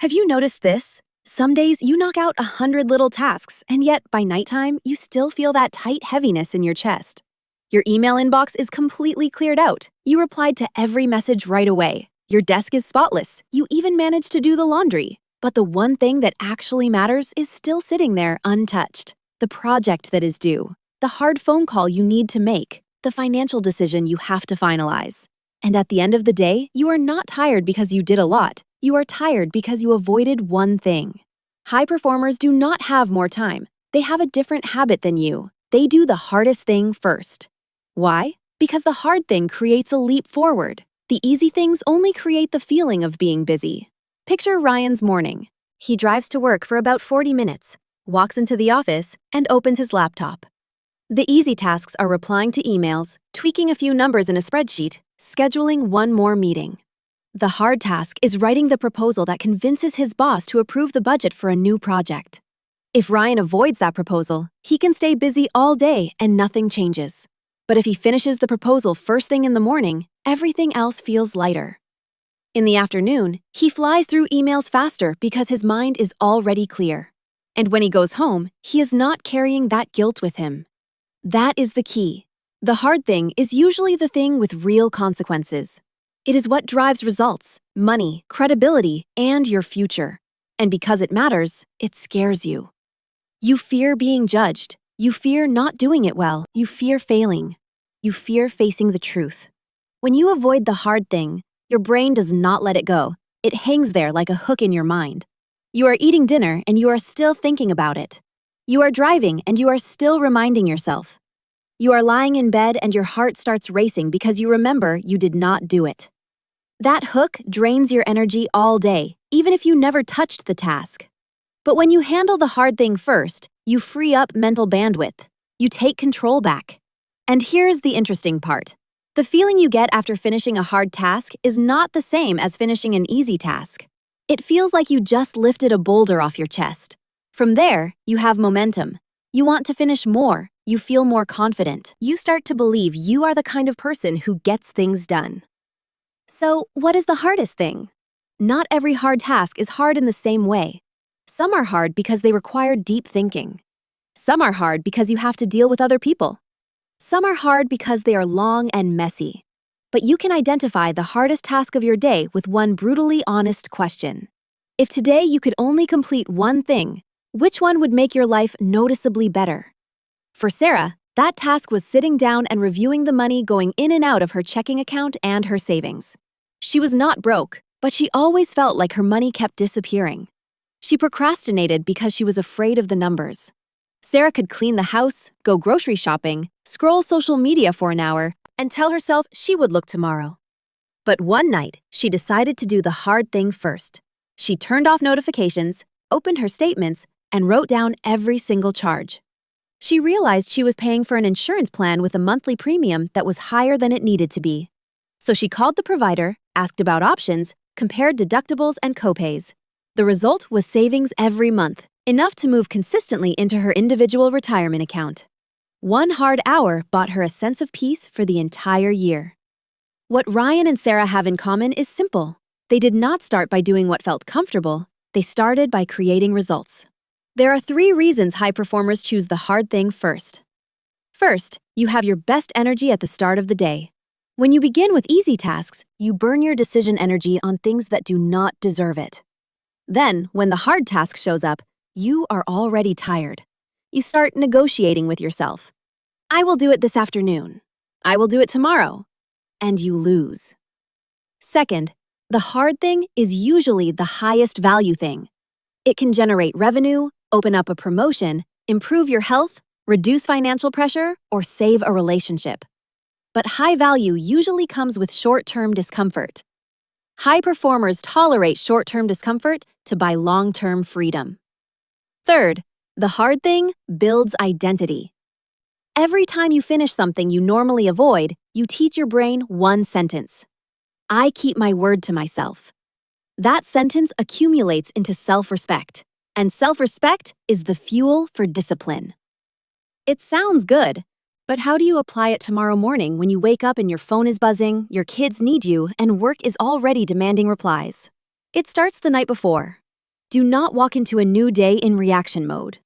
Have you noticed this? Some days you knock out 100 little tasks, and yet by nighttime, you still feel that tight heaviness in your chest. Your email inbox is completely cleared out. You replied to every message right away. Your desk is spotless. You even managed to do the laundry. But the one thing that actually matters is still sitting there untouched. The project that is due. The hard phone call you need to make. The financial decision you have to finalize. And at the end of the day, you are not tired because you did a lot. You are tired because you avoided one thing. High performers do not have more time. They have a different habit than you. They do the hardest thing first. Why? Because the hard thing creates a leap forward. The easy things only create the feeling of being busy. Picture Ryan's morning. He drives to work for about 40 minutes, walks into the office, and opens his laptop. The easy tasks are replying to emails, tweaking a few numbers in a spreadsheet, scheduling one more meeting. The hard task is writing the proposal that convinces his boss to approve the budget for a new project. If Ryan avoids that proposal, he can stay busy all day and nothing changes. But if he finishes the proposal first thing in the morning, everything else feels lighter. In the afternoon, he flies through emails faster because his mind is already clear. And when he goes home, he is not carrying that guilt with him. That is the key. The hard thing is usually the thing with real consequences. It is what drives results, money, credibility, and your future. And because it matters, it scares you. You fear being judged. You fear not doing it well. You fear failing. You fear facing the truth. When you avoid the hard thing, your brain does not let it go. It hangs there like a hook in your mind. You are eating dinner and you are still thinking about it. You are driving and you are still reminding yourself. You are lying in bed and your heart starts racing because you remember you did not do it. That hook drains your energy all day, even if you never touched the task. But when you handle the hard thing first, you free up mental bandwidth. You take control back. And here's the interesting part. The feeling you get after finishing a hard task is not the same as finishing an easy task. It feels like you just lifted a boulder off your chest. From there, you have momentum. You want to finish more. You feel more confident. You start to believe you are the kind of person who gets things done. So, what is the hardest thing? Not every hard task is hard in the same way. Some are hard because they require deep thinking. Some are hard because you have to deal with other people. Some are hard because they are long and messy. But you can identify the hardest task of your day with one brutally honest question. If today you could only complete one thing, which one would make your life noticeably better? For Sarah, that task was sitting down and reviewing the money going in and out of her checking account and her savings. She was not broke, but she always felt like her money kept disappearing. She procrastinated because she was afraid of the numbers. Sarah could clean the house, go grocery shopping, scroll social media for an hour, and tell herself she would look tomorrow. But one night, she decided to do the hard thing first. She turned off notifications, opened her statements, and wrote down every single charge. She realized she was paying for an insurance plan with a monthly premium that was higher than it needed to be. So she called the provider, asked about options, compared deductibles and copays. The result was savings every month, enough to move consistently into her individual retirement account. One hard hour bought her a sense of peace for the entire year. What Ryan and Sarah have in common is simple. They did not start by doing what felt comfortable. They started by creating results. There are 3 reasons high performers choose the hard thing first. First, you have your best energy at the start of the day. When you begin with easy tasks, you burn your decision energy on things that do not deserve it. Then, when the hard task shows up, you are already tired. You start negotiating with yourself. I will do it this afternoon. I will do it tomorrow. And you lose. Second, the hard thing is usually the highest value thing. It can generate revenue, open up a promotion, improve your health, reduce financial pressure, or save a relationship. But high value usually comes with short-term discomfort. High performers tolerate short-term discomfort to buy long-term freedom. Third, the hard thing builds identity. Every time you finish something you normally avoid, you teach your brain one sentence. I keep my word to myself. That sentence accumulates into self-respect, and self-respect is the fuel for discipline. It sounds good, but how do you apply it tomorrow morning when you wake up and your phone is buzzing, your kids need you, and work is already demanding replies? It starts the night before. Do not walk into a new day in reaction mode.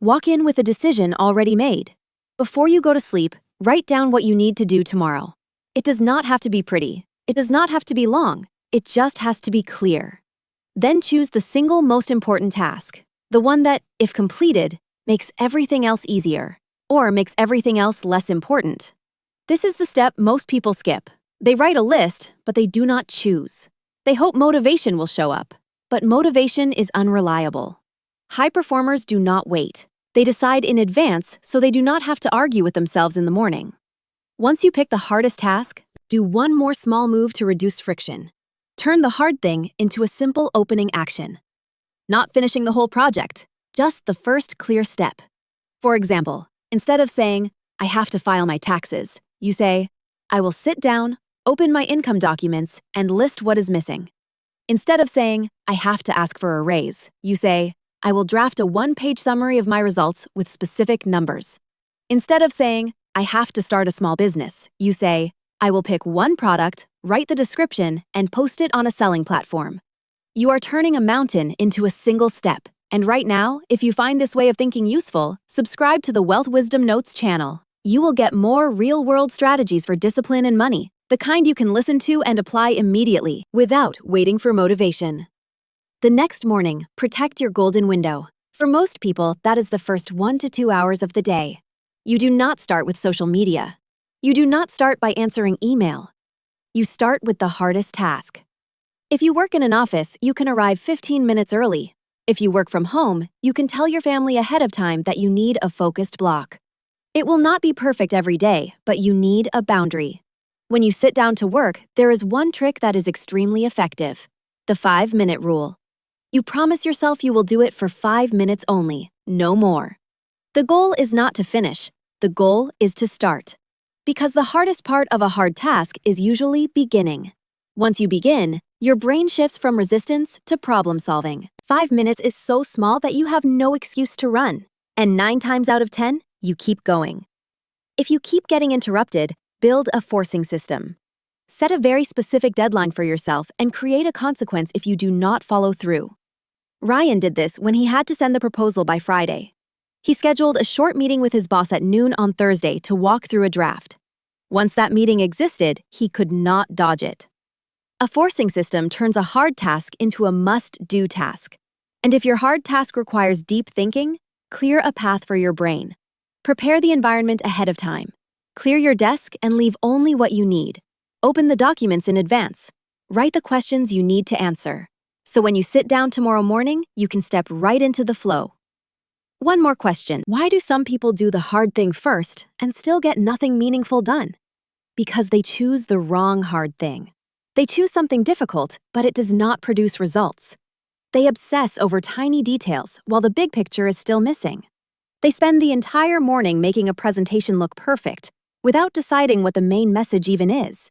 Walk in with a decision already made. Before you go to sleep, write down what you need to do tomorrow. It does not have to be pretty. It does not have to be long. It just has to be clear. Then choose the single most important task, the one that, if completed, makes everything else easier, or makes everything else less important. This is the step most people skip. They write a list, but they do not choose. They hope motivation will show up, but motivation is unreliable. High performers do not wait. They decide in advance so they do not have to argue with themselves in the morning. Once you pick the hardest task, do one more small move to reduce friction. Turn the hard thing into a simple opening action. Not finishing the whole project, just the first clear step. For example, instead of saying, "I have to file my taxes," you say, "I will sit down, open my income documents, and list what is missing." Instead of saying, "I have to ask for a raise," you say, "I will draft a one-page summary of my results with specific numbers." Instead of saying, "I have to start a small business," you say, "I will pick one product, write the description, and post it on a selling platform." You are turning a mountain into a single step. And right now, if you find this way of thinking useful, subscribe to the Wealth Wisdom Notes channel. You will get more real-world strategies for discipline and money, the kind you can listen to and apply immediately, without waiting for motivation. The next morning, protect your golden window. For most people, that is the first 1 to 2 hours of the day. You do not start with social media. You do not start by answering email. You start with the hardest task. If you work in an office, you can arrive 15 minutes early. If you work from home, you can tell your family ahead of time that you need a focused block. It will not be perfect every day, but you need a boundary. When you sit down to work, there is one trick that is extremely effective: the 5-minute rule. You promise yourself you will do it for 5 minutes only, no more. The goal is not to finish. The goal is to start. Because the hardest part of a hard task is usually beginning. Once you begin, your brain shifts from resistance to problem solving. 5 minutes is so small that you have no excuse to run. And 9 times out of 10, you keep going. If you keep getting interrupted, build a forcing system. Set a very specific deadline for yourself and create a consequence if you do not follow through. Ryan did this when he had to send the proposal by Friday. He scheduled a short meeting with his boss at noon on Thursday to walk through a draft. Once that meeting existed, he could not dodge it. A forcing system turns a hard task into a must-do task. And if your hard task requires deep thinking, clear a path for your brain. Prepare the environment ahead of time. Clear your desk and leave only what you need. Open the documents in advance. Write the questions you need to answer. So when you sit down tomorrow morning, you can step right into the flow. One more question. Why do some people do the hard thing first and still get nothing meaningful done? Because they choose the wrong hard thing. They choose something difficult, but it does not produce results. They obsess over tiny details while the big picture is still missing. They spend the entire morning making a presentation look perfect without deciding what the main message even is.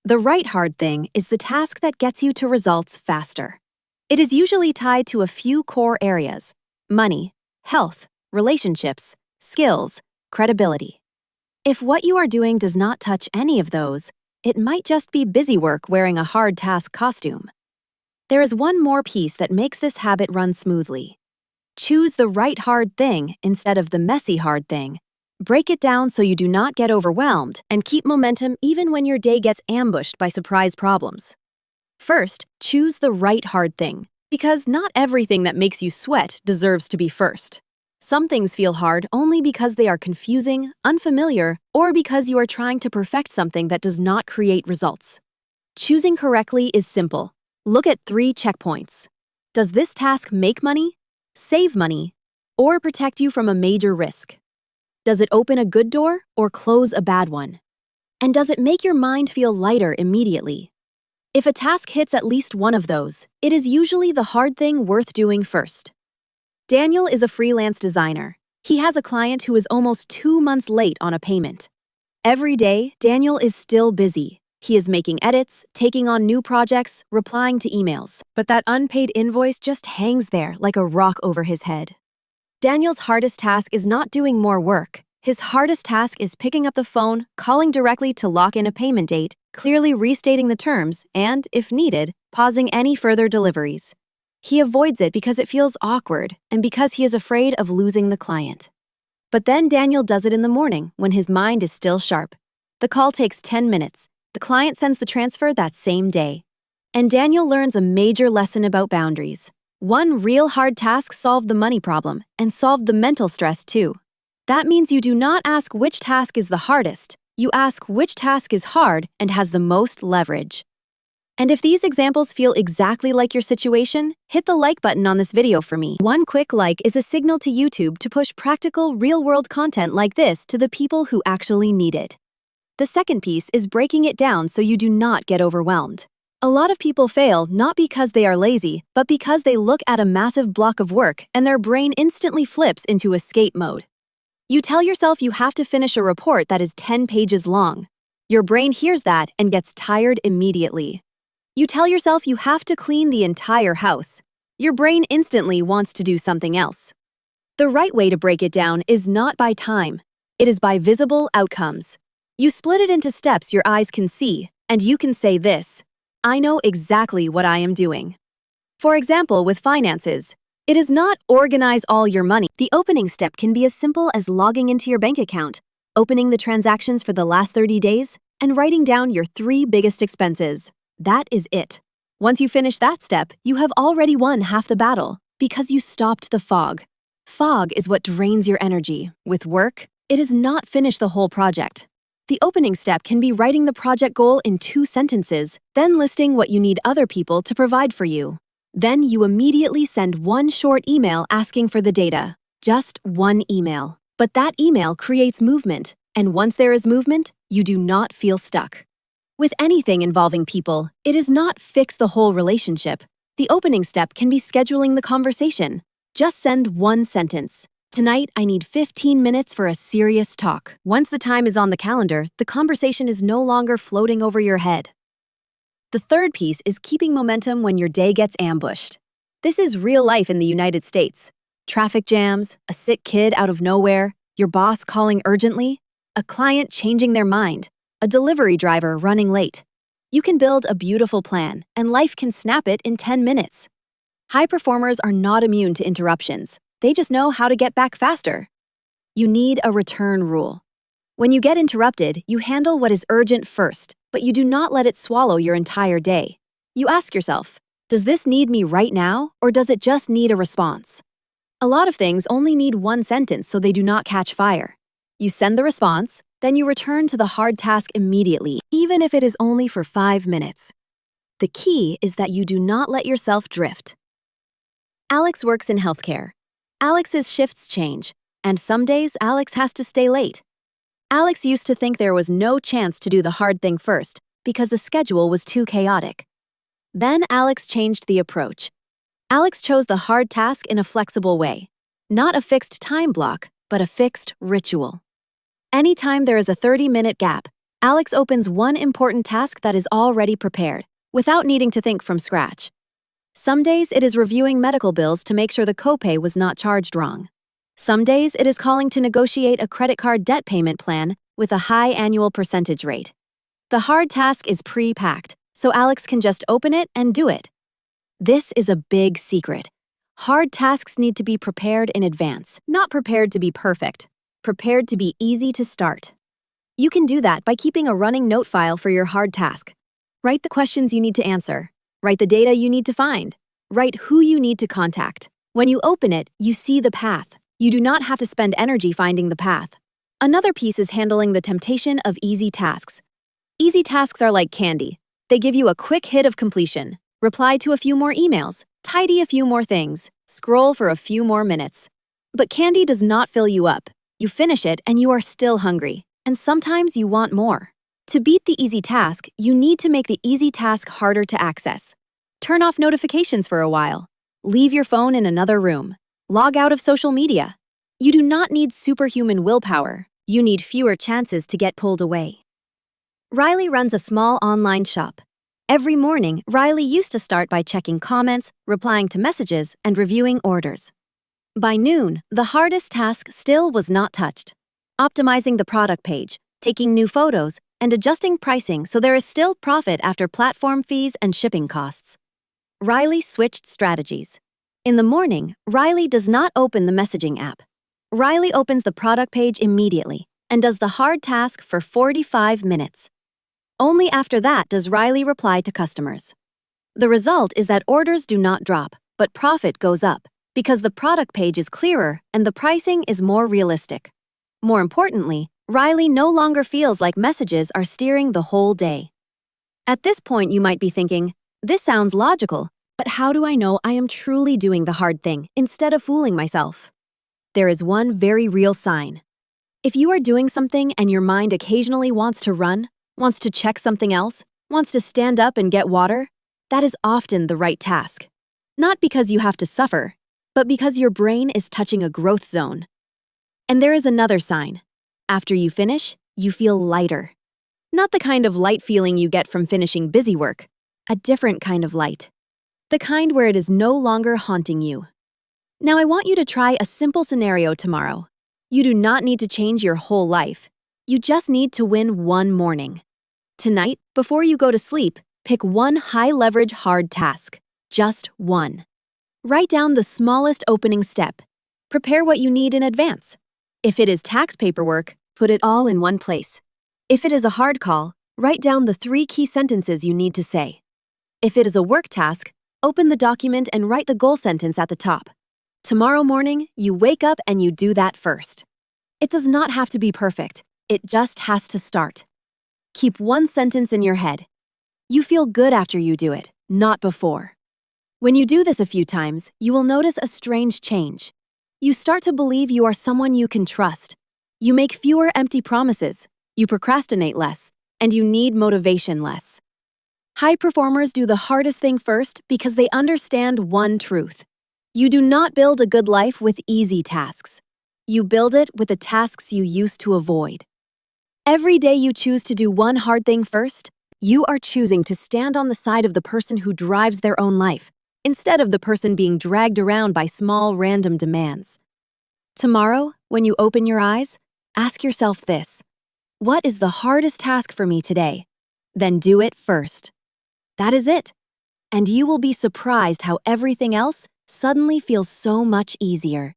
The right hard thing is the task that gets you to results faster. It is usually tied to a few core areas: money, health, relationships, skills, credibility. If what you are doing does not touch any of those, it might just be busy work wearing a hard task costume. There is one more piece that makes this habit run smoothly. Choose the right hard thing instead of the messy hard thing. Break it down so you do not get overwhelmed, and keep momentum even when your day gets ambushed by surprise problems. First, choose the right hard thing, because not everything that makes you sweat deserves to be first. Some things feel hard only because they are confusing, unfamiliar, or because you are trying to perfect something that does not create results. Choosing correctly is simple. Look at 3 checkpoints. Does this task make money, save money, or protect you from a major risk? Does it open a good door or close a bad one? And does it make your mind feel lighter immediately? If a task hits at least one of those, it is usually the hard thing worth doing first. Daniel is a freelance designer. He has a client who is almost 2 months late on a payment. Every day, Daniel is still busy. He is making edits, taking on new projects, replying to emails. But that unpaid invoice just hangs there like a rock over his head. Daniel's hardest task is not doing more work. His hardest task is picking up the phone, calling directly to lock in a payment date, clearly restating the terms, and, if needed, pausing any further deliveries. He avoids it because it feels awkward and because he is afraid of losing the client. But then Daniel does it in the morning when his mind is still sharp. The call takes 10 minutes. The client sends the transfer that same day. And Daniel learns a major lesson about boundaries. One real hard task solved the money problem and solved the mental stress too. That means you do not ask which task is the hardest. You ask which task is hard and has the most leverage. And if these examples feel exactly like your situation, hit the like button on this video for me. One quick like is a signal to YouTube to push practical, real-world content like this to the people who actually need it. The second piece is breaking it down so you do not get overwhelmed. A lot of people fail not because they are lazy, but because they look at a massive block of work and their brain instantly flips into escape mode. You tell yourself you have to finish a report that is 10 pages long. Your brain hears that and gets tired immediately. You tell yourself you have to clean the entire house. Your brain instantly wants to do something else. The right way to break it down is not by time. It is by visible outcomes. You split it into steps your eyes can see, and you can say this: I know exactly what I am doing. For example, with finances, it is not organize all your money. The opening step can be as simple as logging into your bank account, opening the transactions for the last 30 days, and writing down your 3 biggest expenses. That is it. Once you finish that step, you have already won half the battle because you stopped the fog. Fog is what drains your energy. With work, it is not finish the whole project. The opening step can be writing the project goal in 2 sentences, then listing what you need other people to provide for you. Then you immediately send one short email asking for the data. Just one email. But that email creates movement, and once there is movement, you do not feel stuck. With anything involving people, it is not fix the whole relationship. The opening step can be scheduling the conversation. Just send one sentence. Tonight, I need 15 minutes for a serious talk. Once the time is on the calendar, the conversation is no longer floating over your head. The third piece is keeping momentum when your day gets ambushed. This is real life in the United States. Traffic jams, a sick kid out of nowhere, your boss calling urgently, a client changing their mind, a delivery driver running late. You can build a beautiful plan, and life can snap it in 10 minutes. High performers are not immune to interruptions. They just know how to get back faster. You need a return rule. When you get interrupted, you handle what is urgent first, but you do not let it swallow your entire day. You ask yourself, does this need me right now, or does it just need a response? A lot of things only need one sentence so they do not catch fire. You send the response, then you return to the hard task immediately, even if it is only for 5 minutes. The key is that you do not let yourself drift. Alex works in healthcare. Alex's shifts change, and some days Alex has to stay late. Alex used to think there was no chance to do the hard thing first because the schedule was too chaotic. Then Alex changed the approach. Alex chose the hard task in a flexible way. Not a fixed time block, but a fixed ritual. Anytime there is a 30-minute gap, Alex opens one important task that is already prepared, without needing to think from scratch. Some days it is reviewing medical bills to make sure the copay was not charged wrong. Some days it is calling to negotiate a credit card debt payment plan with a high annual percentage rate. The hard task is pre-packed, so Alex can just open it and do it. This is a big secret. Hard tasks need to be prepared in advance, not prepared to be perfect, prepared to be easy to start. You can do that by keeping a running note file for your hard task. Write the questions you need to answer. Write the data you need to find. Write who you need to contact. When you open it, you see the path. You do not have to spend energy finding the path. Another piece is handling the temptation of easy tasks. Easy tasks are like candy. They give you a quick hit of completion. Reply to a few more emails, tidy a few more things, scroll for a few more minutes. But candy does not fill you up. You finish it and you are still hungry, and sometimes you want more. To beat the easy task, you need to make the easy task harder to access. Turn off notifications for a while. Leave your phone in another room. Log out of social media. You do not need superhuman willpower. You need fewer chances to get pulled away. Riley runs a small online shop. Every morning, Riley used to start by checking comments, replying to messages, and reviewing orders. By noon, the hardest task still was not touched. Optimizing the product page, taking new photos, and adjusting pricing so there is still profit after platform fees and shipping costs. Riley switched strategies. In the morning, Riley does not open the messaging app. Riley opens the product page immediately and does the hard task for 45 minutes. Only after that does Riley reply to customers. The result is that orders do not drop, but profit goes up because the product page is clearer and the pricing is more realistic. More importantly, Riley no longer feels like messages are steering the whole day. At this point, you might be thinking, this sounds logical, but how do I know I am truly doing the hard thing instead of fooling myself? There is one very real sign. If you are doing something and your mind occasionally wants to run, wants to check something else, wants to stand up and get water, that is often the right task. Not because you have to suffer, but because your brain is touching a growth zone. And there is another sign. After you finish, you feel lighter. Not the kind of light feeling you get from finishing busy work, a different kind of light. The kind where it is no longer haunting you. Now I want you to try a simple scenario tomorrow. You do not need to change your whole life. You just need to win one morning. Tonight, before you go to sleep, pick one high-leverage hard task. Just one. Write down the smallest opening step. Prepare what you need in advance. If it is tax paperwork, put it all in one place. If it is a hard call, write down the 3 key sentences you need to say. If it is a work task, open the document and write the goal sentence at the top. Tomorrow morning, you wake up and you do that first. It does not have to be perfect. It just has to start. Keep one sentence in your head. You feel good after you do it, not before. When you do this a few times, you will notice a strange change. You start to believe you are someone you can trust. You make fewer empty promises, you procrastinate less, and you need motivation less. High performers do the hardest thing first because they understand one truth. You do not build a good life with easy tasks. You build it with the tasks you used to avoid. Every day you choose to do one hard thing first, you are choosing to stand on the side of the person who drives their own life, instead of the person being dragged around by small, random demands. Tomorrow, when you open your eyes, ask yourself this: what is the hardest task for me today? Then do it first. That is it. And you will be surprised how everything else suddenly feels so much easier.